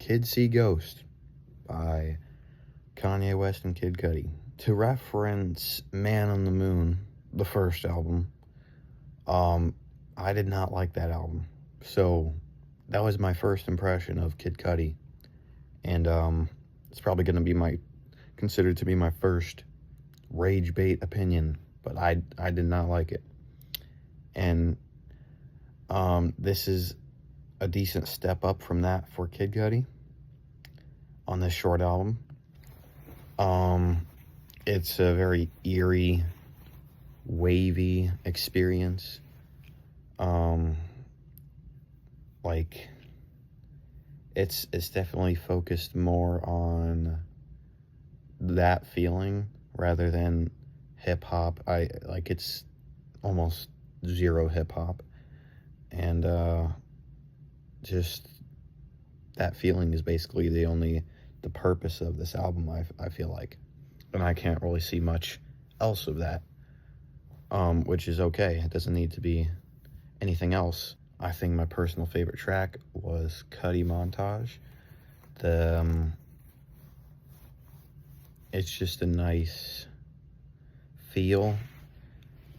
Kids See Ghost by Kanye West and Kid Cudi. To reference Man on the Moon, the first album, I did not like that album. So that was my first impression of Kid Cudi. And it's probably going to be considered to be my first rage bait opinion, but I did not like it. And this is a decent step up from that for Kid Cudi on this short album. It's a very eerie, wavy experience. Like, it's definitely focused more on that feeling rather than hip hop. It's almost zero hip hop, and just that feeling is basically the purpose of this album, I feel like. And I can't really see much else of that, which is okay. It doesn't need to be anything else. I think my personal favorite track was Cudi Montage. It's just a nice feel,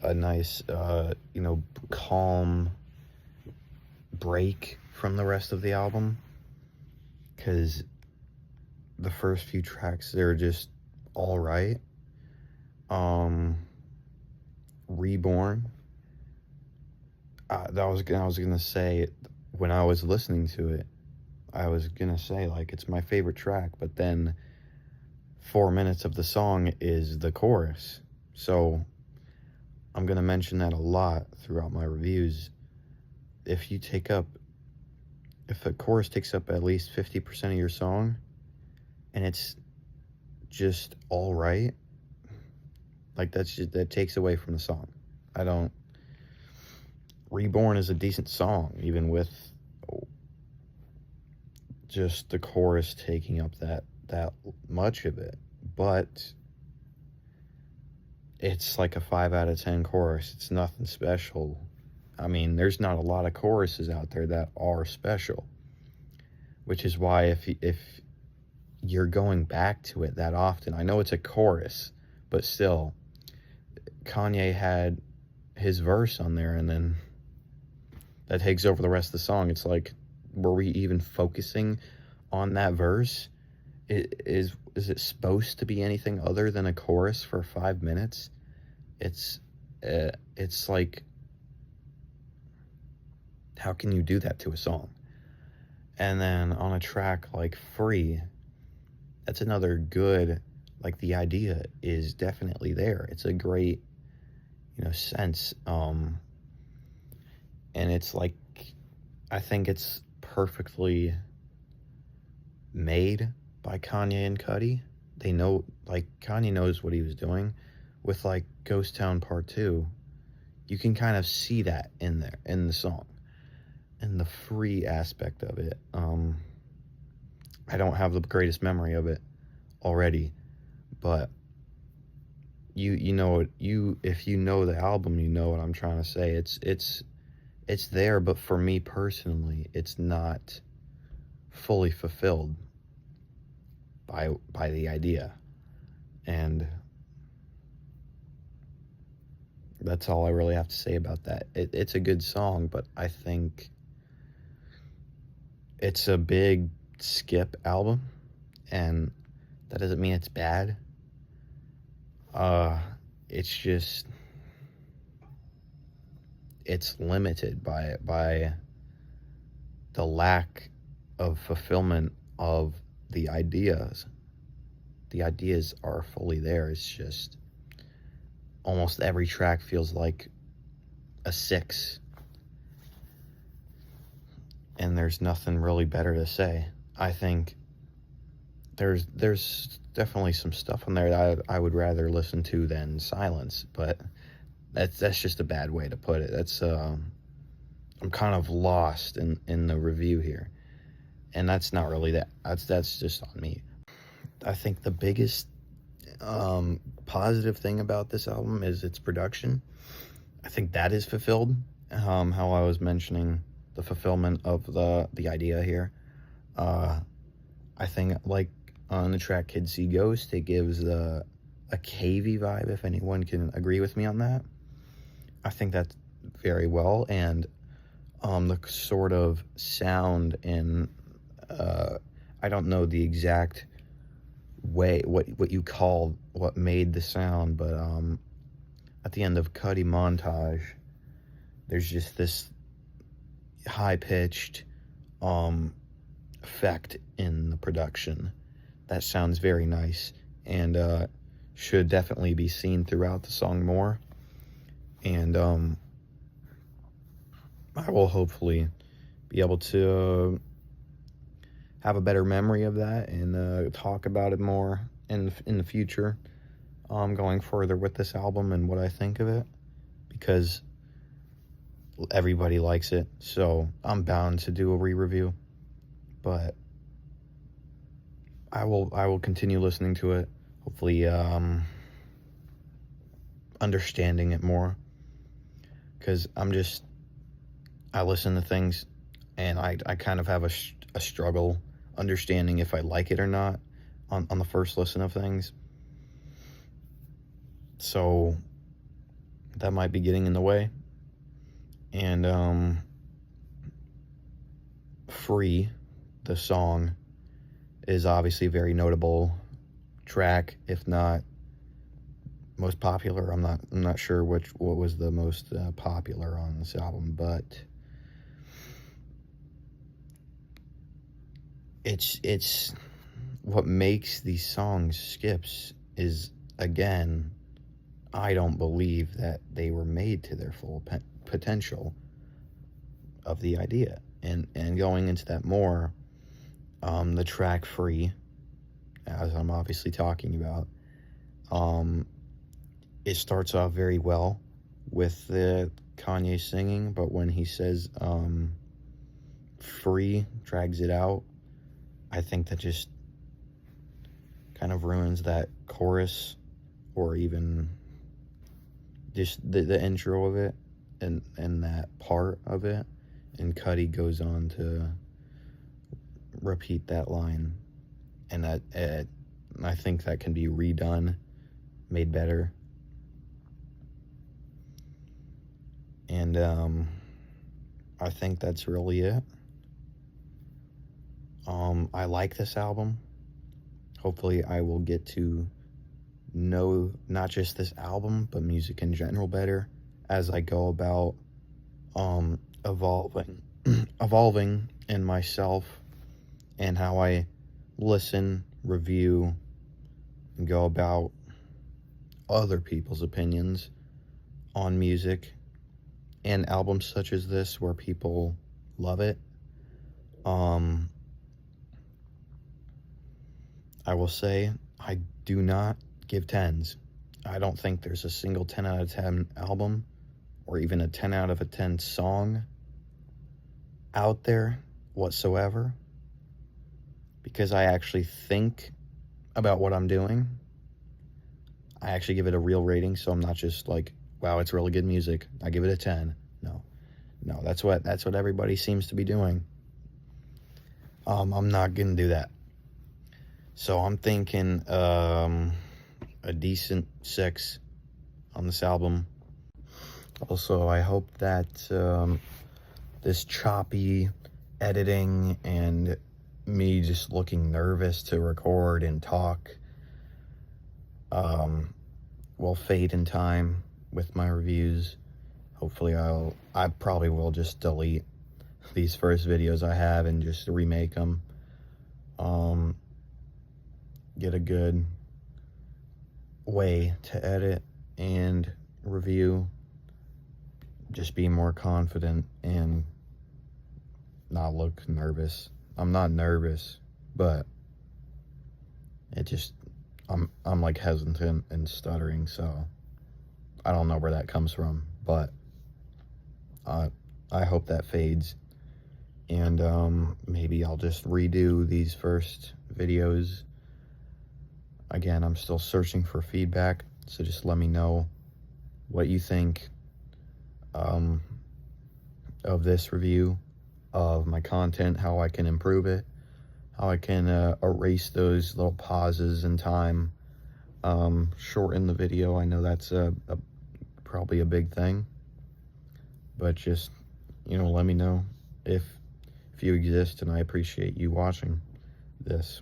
a nice, calm break from the rest of the album, because the first few tracks, they're just all right. Reborn, I was gonna say, when I was listening to it, I was gonna say, like, it's my favorite track, but then 4 minutes of the song is the chorus, so I'm gonna mention that a lot throughout my reviews. If the chorus takes up at least 50% of your song, and it's just all right, like, that takes away from the song. Reborn is a decent song, even with just the chorus taking up that much of it, but it's like a 5 out of 10 chorus. It's nothing special. I mean, there's not a lot of choruses out there that are special, which is why if you're going back to it that often, I know it's a chorus, but still, Kanye had his verse on there, and then that takes over the rest of the song. It's like, were we even focusing on that verse? Is it supposed to be anything other than a chorus for 5 minutes? It's like, how can you do that to a song? And then on a track like Free, that's another good, like, the idea is definitely there. It's a great, sense. And it's like, I think it's perfectly made by Kanye and Cudi. They know, like, Kanye knows what he was doing with, like, Ghost Town Part 2. You can kind of see that in there, in the song. And the Free aspect of it, I don't have the greatest memory of it already, but if you know the album, you know what I'm trying to say. It's there, but for me personally, it's not fully fulfilled by the idea. And that's all I really have to say about that. It's a good song, but I think it's a big skip album, and that doesn't mean it's bad. It's just, it's limited by the lack of fulfillment of the ideas. The ideas are fully there. It's just almost every track feels like a 6, and there's nothing really better to say. I think there's definitely some stuff on there that I would rather listen to than Silence, but that's just a bad way to put it. That's I'm kind of lost in the review here, and that's not really that. That's just on me. I think the biggest positive thing about this album is its production. I think that is fulfilled. How I was mentioning the fulfillment of the idea here. I think, like, on the track Kids See Ghost, it gives a cavey vibe, if anyone can agree with me on that. I think that's very well, and the sort of sound and I don't know the exact way, what you call what made the sound, but at the end of Cudi Montage, there's just this high-pitched effect in the production that sounds very nice, and should definitely be seen throughout the song more. And I will hopefully be able to have a better memory of that and talk about it more in the future, going further with this album and what I think of it, because everybody likes it, so I'm bound to do a re-review. But I will continue listening to it, hopefully understanding it more, because I listen to things and I kind of have a struggle understanding if I like it or not on the first listen of things. So that might be getting in the way. And Free, the song, is obviously a very notable track, if not most popular. I'm not sure what was the most popular on this album, but it's what makes these songs skips is, again, I don't believe that they were made to their full potential of the idea. And going into that more, the track Free, as I'm obviously talking about, it starts off very well with the Kanye singing, but when he says free, drags it out, I think that just kind of ruins that chorus, or even just the intro of it and that part of it. And Cudi goes on to repeat that line, and that I think that can be redone, made better. And I think that's really it. I like this album. Hopefully I will get to know not just this album, but music in general better as I go about evolving in myself and how I listen, review, and go about other people's opinions on music and albums such as this where people love it. I will say I do not give 10s. I don't think there's a single 10 out of 10 album or even a 10 out of a 10 song out there whatsoever, because I actually think about what I'm doing. I actually give it a real rating, so I'm not just like, wow, it's really good music, I give it a 10. No, that's what everybody seems to be doing. I'm not gonna do that. So I'm thinking a decent 6 on this album. Also, I hope that this choppy editing and me just looking nervous to record and talk will fade in time with my reviews. Hopefully I probably will just delete these first videos I have and just remake them. Get a good way to edit and review. Just be more confident and not look nervous. I'm not nervous, but it just, I'm like hesitant and stuttering, so I don't know where that comes from, but I hope that fades. And maybe I'll just redo these first videos. Again, I'm still searching for feedback, so just let me know what you think of this review, of my content, how I can improve it. how I can erase those little pauses in time, shorten the video. I know that's probably a big thing, but just, let me know if you exist, and I appreciate you watching this.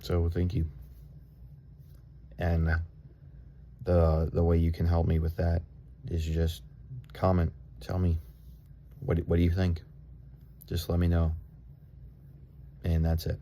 So thank you. And the way you can help me with that is just comment, tell me what do you think. Just let me know, and that's it.